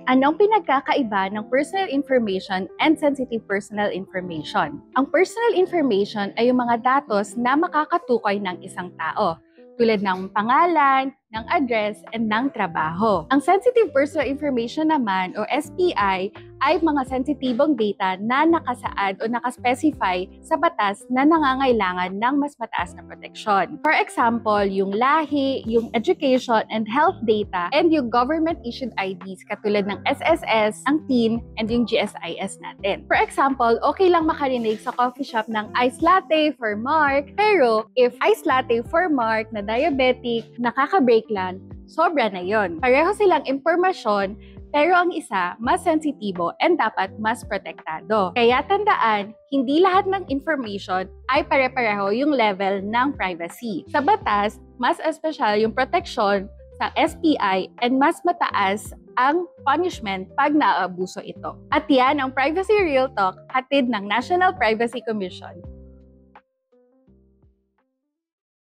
Anong pinagkakaiba ng personal information and sensitive personal information? Ang personal information ay yung mga datos na makakatukoy ng isang tao, tulad ng pangalan, ng address, and ng trabaho. Ang sensitive personal information naman o SPI ay mga sensitibong data na nakasaad o nakaspecify sa batas na nangangailangan ng mas mataas na proteksyon. For example, yung lahi, yung education and health data, and yung government-issued IDs katulad ng SSS, ang TIN, and yung GSIS natin. For example, okay lang makarinig sa coffee shop ng ice latte for Mark, pero if ice latte for Mark na diabetic, nakaka-break lang, sobra na yon. Pareho silang impormasyon, pero ang isa mas sensitibo and dapat mas protektado. Kaya tandaan, hindi lahat ng information ay pare-pareho yung level ng privacy. Sa batas, mas espesyal yung proteksyon sa SPI and mas mataas ang punishment pag naaabuso ito. At yan ang Privacy Real Talk, hatid ng National Privacy Commission.